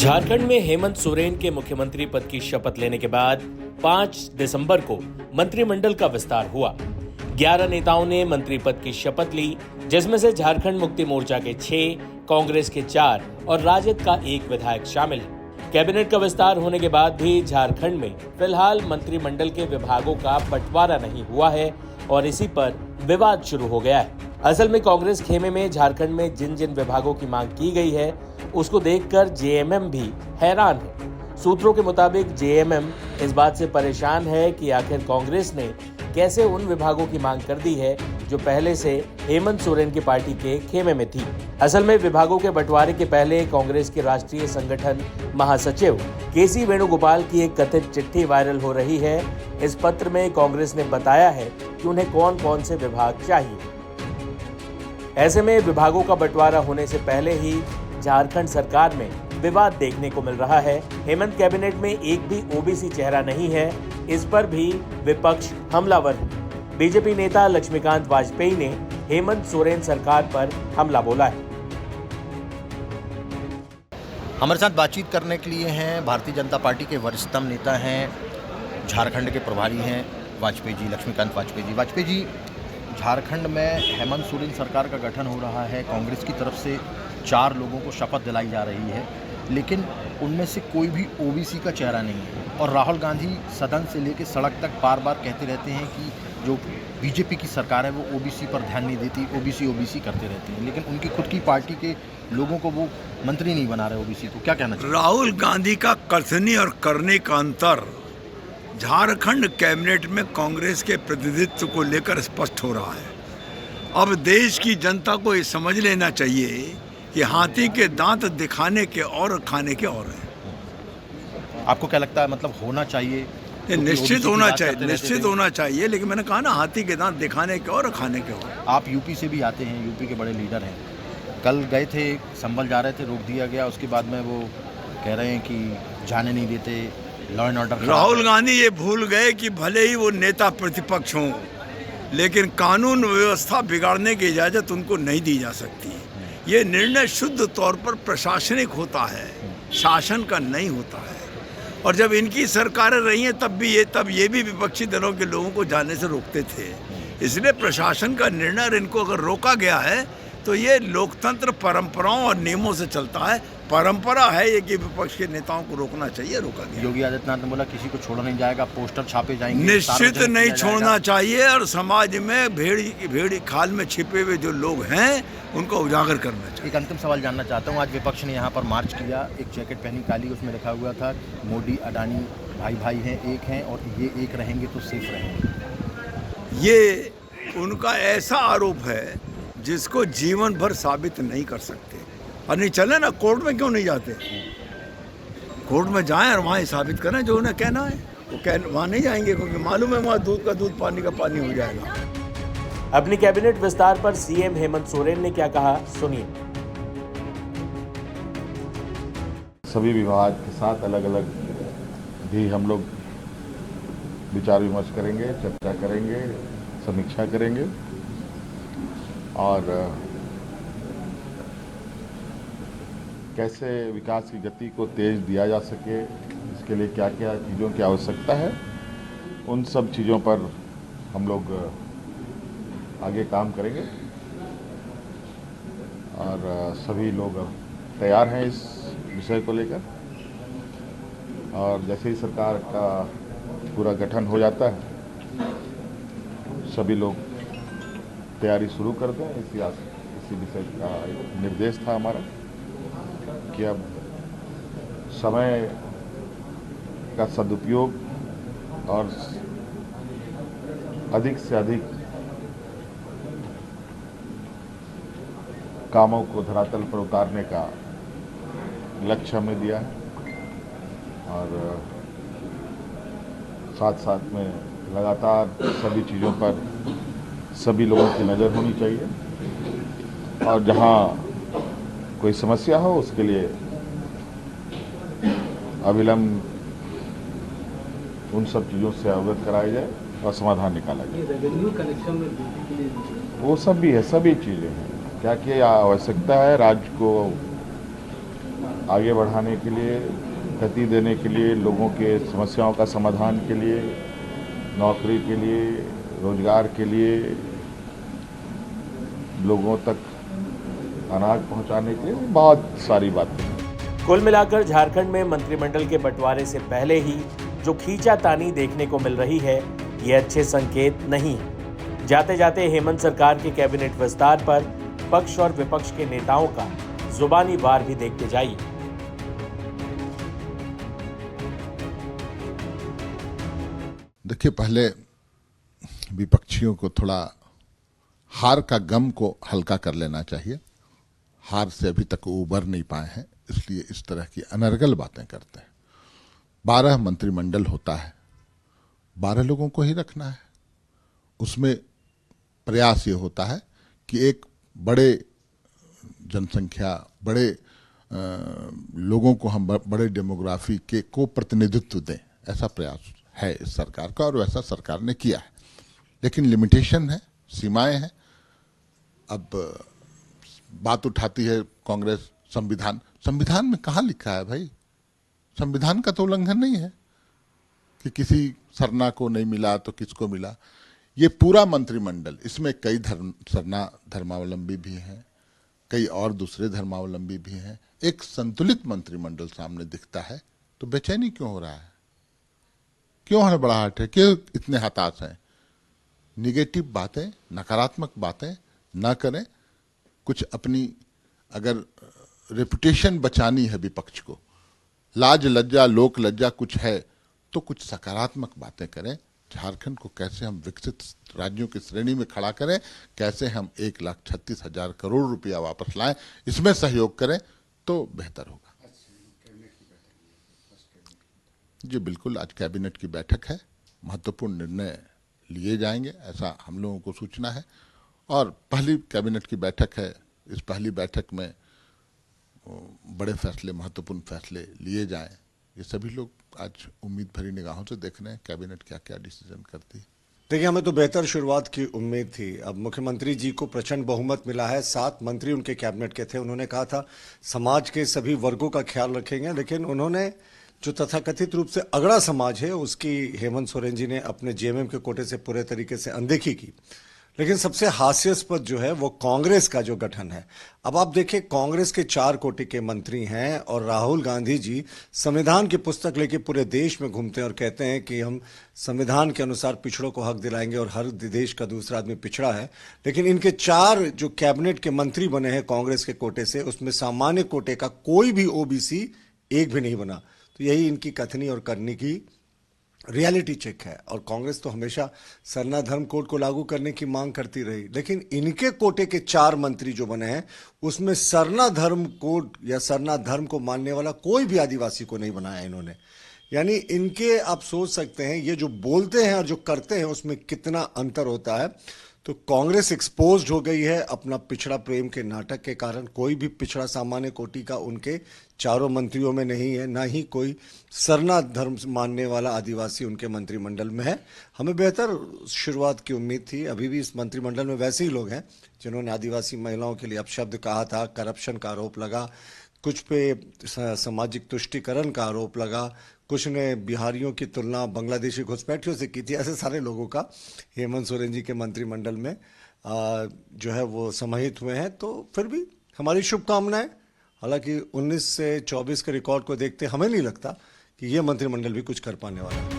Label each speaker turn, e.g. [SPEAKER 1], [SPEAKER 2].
[SPEAKER 1] झारखंड में हेमंत सोरेन के मुख्यमंत्री पद की शपथ लेने के बाद 5 दिसंबर को मंत्रिमंडल का विस्तार हुआ। 11 नेताओं ने मंत्री पद की शपथ ली, जिसमें से झारखंड मुक्ति मोर्चा के 6, कांग्रेस के 4 और राजद का 1 विधायक शामिल है। कैबिनेट का विस्तार होने के बाद भी झारखंड में फिलहाल मंत्रिमंडल के विभागों का बंटवारा नहीं हुआ है और इसी पर विवाद शुरू हो गया है। असल में कांग्रेस खेमे में झारखंड में जिन जिन विभागों की मांग की गई है उसको देखकर जेएमएम भी हैरान है। सूत्रों के मुताबिक जेएमएम इस बात से परेशान है कि आखिर कांग्रेस ने कैसे उन विभागों की मांग कर दी है जो पहले से हेमंत सोरेन की पार्टी के खेमे में थी। असल में विभागों के बंटवारे के पहले कांग्रेस के राष्ट्रीय संगठन महासचिव केसी वेणुगोपाल की एक कथित चिट्ठी वायरल हो रही है। इस पत्र में कांग्रेस ने बताया है कि उन्हें कौन कौन से विभाग चाहिए। ऐसे में विभागों का बंटवारा होने से पहले ही झारखंड सरकार में विवाद देखने को मिल रहा है। हेमंत कैबिनेट में एक भी ओबीसी चेहरा नहीं है, इस पर भी विपक्ष हमलावर है। बीजेपी नेता लक्ष्मीकांत वाजपेयी ने हेमंत सोरेन सरकार पर हमला बोला है।
[SPEAKER 2] हमारे साथ बातचीत करने के लिए हैं भारतीय जनता पार्टी के वरिष्ठतम नेता हैं, झारखंड के प्रभारी हैं वाजपेयी जी, लक्ष्मीकांत वाजपेयी जी। वाजपेयी जी, झारखंड में हेमंत सोरेन सरकार का गठन हो रहा है। कांग्रेस की तरफ से 4 लोगों को शपथ दिलाई जा रही है, लेकिन उनमें से कोई भी ओबीसी का चेहरा नहीं है। और राहुल गांधी सदन से लेकर सड़क तक बार बार कहते रहते हैं कि जो बीजेपी की सरकार है वो ओबीसी पर ध्यान नहीं देती, ओबीसी करते रहते हैं, लेकिन उनकी खुद की पार्टी के लोगों को वो मंत्री नहीं बना रहे ओबीसी को। क्या कहना चाहिए?
[SPEAKER 3] राहुल गांधी का कथनी और करने का अंतर झारखंड कैबिनेट में कांग्रेस के प्रतिनिधित्व को लेकर स्पष्ट हो रहा है। अब देश की जनता को ये समझ लेना चाहिए कि हाथी के दांत दिखाने के और खाने के और हैं।
[SPEAKER 2] आपको क्या लगता है, मतलब होना चाहिए?
[SPEAKER 3] निश्चित होना चाहिए, लेकिन मैंने कहा ना, हाथी के दांत दिखाने के और खाने के और।
[SPEAKER 2] आप यूपी से भी आते हैं, यूपी के बड़े लीडर हैं। कल गए थे, संभल जा रहे थे, रोक दिया गया। उसके बाद में वो कह रहे हैं कि जाने नहीं देते, law and order.
[SPEAKER 3] Rahul Gandhi ये भूल गए कि भले ही वो नेता प्रतिपक्ष हों, लेकिन कानून व्यवस्था बिगाड़ने की इजाज़त उनको नहीं दी जा सकती। ये निर्णय शुद्ध तौर पर प्रशासनिक होता है, शासन का नहीं होता है। और जब इनकी सरकारें रही हैं तब ये भी विपक्षी दलों के लोगों को जाने से रोकते थे। इसलिए प्रशासन का निर्णय, और इनको अगर रोका गया है तो ये लोकतंत्र परंपराओं और नियमों से चलता है। परंपरा है ये कि विपक्ष के नेताओं को रोकना चाहिए, रोका गया।
[SPEAKER 2] योगी आदित्यनाथ ने बोला किसी को छोड़ा नहीं जाएगा, पोस्टर छापे जाएंगे।
[SPEAKER 3] निश्चित नहीं छोड़ना चाहिए, और समाज में भेड़ी खाल में छिपे हुए जो लोग हैं उनको उजागर करना चाहिए।
[SPEAKER 2] एक अंतिम सवाल जानना चाहता हूँ। आज विपक्ष ने यहाँ पर मार्च किया, एक जैकेट पहनी काली, उसमें लिखा हुआ था मोदी अडानी भाई भाई हैं, एक हैं और ये एक रहेंगे तो सेफ रहेंगे।
[SPEAKER 3] ये उनका ऐसा आरोप है जिसको जीवन भर साबित नहीं कर सकते। और नहीं चले ना, कोर्ट में क्यों नहीं जाते? कोर्ट में जाएं और वहाँ साबित करें जो उन्हें कहना है। वो वहाँ नहीं जाएंगे क्योंकि मालूम है वहाँ दूध का दूध, पानी का पानी हो जाएगा।
[SPEAKER 1] अपनी कैबिनेट विस्तार पर सीएम हेमंत सोरेन ने क्या कहा, सुनिए।
[SPEAKER 4] सभी विभाग के साथ अलग अलग भी हम लोग विचार विमर्श करेंगे, चर्चा करेंगे, समीक्षा करेंगे और कैसे विकास की गति को तेज दिया जा सके, इसके लिए क्या क्या चीज़ों की आवश्यकता है, उन सब चीज़ों पर हम लोग आगे काम करेंगे। और सभी लोग तैयार हैं इस विषय को लेकर। और जैसे ही सरकार का पूरा गठन हो जाता है, सभी लोग तैयारी शुरू कर दें। इसी विषय का एक निर्देश था हमारा कि अब समय का सदुपयोग और अधिक से अधिक कामों को धरातल पर उतारने का लक्ष्य हमें दिया है। और साथ साथ में लगातार सभी चीज़ों पर सभी लोगों की नज़र होनी चाहिए और जहां कोई समस्या हो उसके लिए अविलंब उन सब चीज़ों से अवगत कराया जाए और समाधान निकाला जाए।
[SPEAKER 5] रेवेन्यू कलेक्शन में
[SPEAKER 4] वो सब भी है, सभी चीज़ें हैं। क्या क्या आवश्यकता है राज्य को आगे बढ़ाने के लिए, गति देने के लिए, लोगों के समस्याओं का समाधान के लिए, नौकरी के लिए, रोजगार के लिए, लोगों तक अनाज पहुंचाने के लिए बहुत सारी बातें।
[SPEAKER 1] कुल मिलाकर झारखंड में मंत्रिमंडल के बंटवारे से पहले ही जो खींचातानी देखने को मिल रही है, ये अच्छे संकेत नहीं है। जाते जाते हेमंत सरकार के कैबिनेट विस्तार पर पक्ष और विपक्ष के नेताओं का जुबानी वार भी देखते जाइए।
[SPEAKER 5] देखिए, पहले विपक्षियों को थोड़ा हार का गम को हल्का कर लेना चाहिए। हार से अभी तक उबर नहीं पाए हैं, इसलिए इस तरह की अनर्गल बातें करते हैं। 12 मंत्रिमंडल होता है, 12 लोगों को ही रखना है। उसमें प्रयास ये होता है कि एक बड़े जनसंख्या, बड़े लोगों को हम बड़े डेमोग्राफी के को प्रतिनिधित्व दें, ऐसा प्रयास है इस सरकार का और वैसा सरकार ने किया है। लेकिन लिमिटेशन है, सीमाएं हैं। अब बात उठाती है कांग्रेस संविधान। संविधान में कहाँ लिखा है भाई? संविधान का तो उल्लंघन नहीं है कि किसी सरना को नहीं मिला तो किसको मिला। ये पूरा मंत्रिमंडल, इसमें कई सरना धर्मावलंबी भी हैं, कई और दूसरे धर्मावलंबी भी हैं। एक संतुलित मंत्रिमंडल सामने दिखता है तो बेचैनी क्यों हो रहा है? क्यों हड़बड़ाहट है? क्यों इतने हताश हैं? निगेटिव बातें, नकारात्मक बातें ना करें। कुछ अपनी अगर रेपुटेशन बचानी है विपक्ष को, लाज लज्जा लोक लज्जा कुछ है, तो कुछ सकारात्मक बातें करें। झारखंड को कैसे हम विकसित राज्यों की श्रेणी में खड़ा करें, कैसे हम 1,36,000 करोड़ रुपया वापस लाएं, इसमें सहयोग करें तो बेहतर होगा। जी बिल्कुल, आज कैबिनेट की बैठक है, महत्वपूर्ण निर्णय लिए जाएंगे, ऐसा हम लोगों को सूचना है। और पहली कैबिनेट की बैठक है, इस पहली बैठक में बड़े फैसले, महत्वपूर्ण फैसले लिए जाएं। ये सभी लोग आज उम्मीद भरी निगाहों से देख रहे हैं कैबिनेट क्या क्या डिसीजन करती है।
[SPEAKER 6] देखिए, हमें तो बेहतर शुरुआत की उम्मीद थी। अब मुख्यमंत्री जी को प्रचंड बहुमत मिला है, 7 मंत्री उनके कैबिनेट के थे। उन्होंने कहा था समाज के सभी वर्गों का ख्याल रखेंगे, लेकिन उन्होंने जो तथाकथित रूप से अगड़ा समाज है उसकी हेमंत सोरेन जी ने अपने जेएमएम के कोटे से पूरे तरीके से अनदेखी की। लेकिन सबसे हास्यास्पद जो है वो कांग्रेस का जो गठन है। अब आप देखिए, कांग्रेस के 4 कोटि के मंत्री हैं और राहुल गांधी जी संविधान की पुस्तक लेके पूरे देश में घूमते हैं और कहते हैं कि हम संविधान के अनुसार पिछड़ों को हक दिलाएंगे और हर देश का दूसरा आदमी पिछड़ा है। लेकिन इनके 4 जो कैबिनेट के मंत्री बने हैं कांग्रेस के कोटे से, उसमें सामान्य कोटे का कोई भी ओबीसी एक भी नहीं बना। तो यही इनकी कथनी और करनी की रियलिटी चेक है। और कांग्रेस तो हमेशा सरना धर्म कोड को लागू करने की मांग करती रही, लेकिन इनके कोटे के 4 मंत्री जो बने हैं उसमें सरना धर्म कोड या सरना धर्म को मानने वाला कोई भी आदिवासी को नहीं बनाया इन्होंने। यानी इनके, आप सोच सकते हैं ये जो बोलते हैं और जो करते हैं उसमें कितना अंतर होता है। तो कांग्रेस एक्सपोज्ड हो गई है अपना पिछड़ा प्रेम के नाटक के कारण। कोई भी पिछड़ा सामान्य कोटि का उनके 4 मंत्रियों में नहीं है, ना ही कोई सरना धर्म मानने वाला आदिवासी उनके मंत्रिमंडल में है। हमें बेहतर शुरुआत की उम्मीद थी। अभी भी इस मंत्रिमंडल में वैसे ही लोग हैं जिन्होंने आदिवासी महिलाओं के लिए अपशब्द कहा था, करप्शन का आरोप लगा, कुछ पे सामाजिक तुष्टीकरण का आरोप लगा, कुछ ने बिहारियों की तुलना बांग्लादेशी घुसपैठियों से की थी। ऐसे सारे लोगों का हेमंत सोरेन जी के मंत्रिमंडल में जो है वो समाहित हुए हैं। तो फिर भी हमारी शुभकामनाएं। हालांकि 19 से 24 के रिकॉर्ड को देखते हमें नहीं लगता कि ये मंत्रिमंडल भी कुछ कर पाने वाला है।